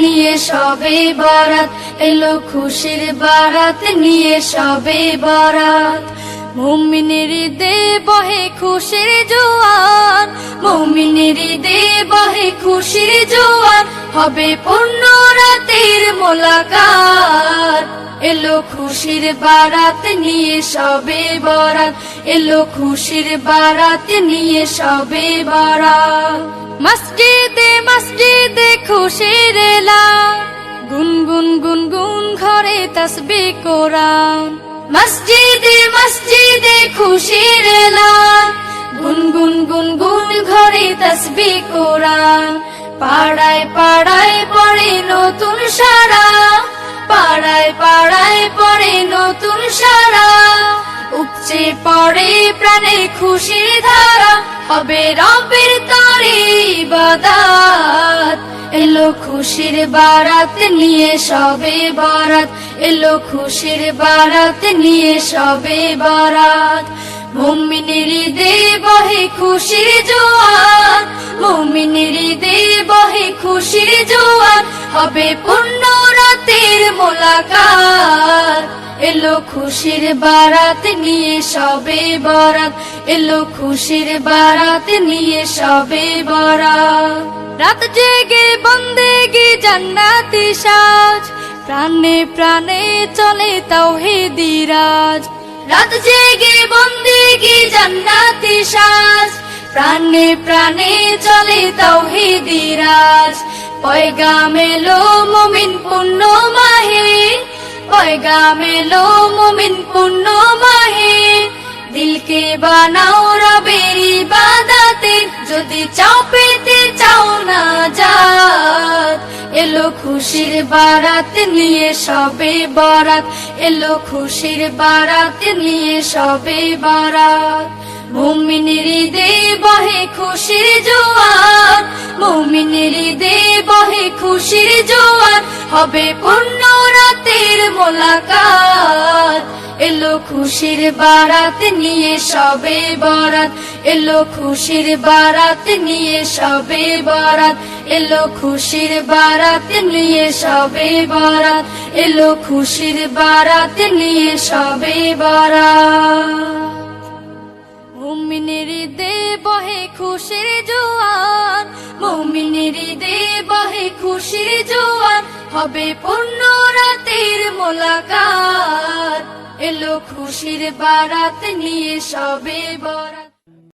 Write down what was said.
নিয়ে সবে বরাত, এলো খুশির বারাত নিয়ে সবে বরাত। মুমিনের ঈদে বহে খুশির জোয়ার, মুমিনের ঈদে বহে খুশির জোয়ার, হবে পূর্ণ রাতের মোলাকাত। এলো খুশির বারাত নিয়ে সবে বরাত, এলো খুশির বারাত নিয়ে সবে বরাত। মসজিদে মসজিদে খুশির এলান, গুনগুন গুনগুন ঘরে তাসবিহ কোরআন। মসজিদে মসজিদে খুশির এলান, গুনগুন গুনগুন ঘরে তাসবিহ কোরআন। পাড়ায় পাড়ায় পড়ে নতুন সারা, পাড়ায় পাড়ায় পড়ে নতুন সারা। উপচে পড়ে প্রাণে খুশির ধারা, হবে রবের তরে ইবাদত। এলো খুশির বারাত নিয়ে সবে বরাত, এলো খুশির বারাত নিয়ে সবে বরাত। মুমিনের ঈদে বহে খুশির জোয়ার, মুমিনের ঈদে বহে খুশির জোয়ার, হবে পূর্ণ রাতের মোলাকাত। এলো খুশির বারাত নিয়ে সবে বরাত, এলো খুশির বারাত নিয়ে সবে বরাত। রাত জেগে বন্দেগি জান্নাতি সাজ, প্রাণে প্রাণে চলে তাওহীদি রাজ। রাত জেগে বন্দেগি জান্নাতি সাজ, প্রাণে প্রাণে চলে তাওহীদি রাজ। পয়গাম এলো মুমিন পূর্ণ মাহে, পয়গাম এলো মুমিন পূর্ণ মাহে। দিলকে বানাও রবের ইবাদতে, যদি চাও পেতে চাও নাজাত। এলো খুশির বারাত নিয়ে সবে বরাত, এলো খুশির বারাত নিয়ে সবে বরাত। মুমিনের ঈদে বহে খুশির জোয়ার, মুমিনের ঈদে বহে খুশির জোয়ার, হবে পূর্ণ রাতের মোলাকাত। এলো খুশির বারাত নিয়ে সবে বরাত, এলো খুশির বারাত নিয়ে সবে বরাত, এলো খুশির বারাত নিয়ে সবে বরাত, এলো খুশির বারাত নিয়ে সবে বরাত। মুমিনের ঈদে বহে খুশির জোয়ার, মুমিনের ঈদে বহে খুশির জোয়ার, হবে পূর্ণ রাতের মোলাকাত। এলো খুশির বারাত নিয়ে সবে বরাত।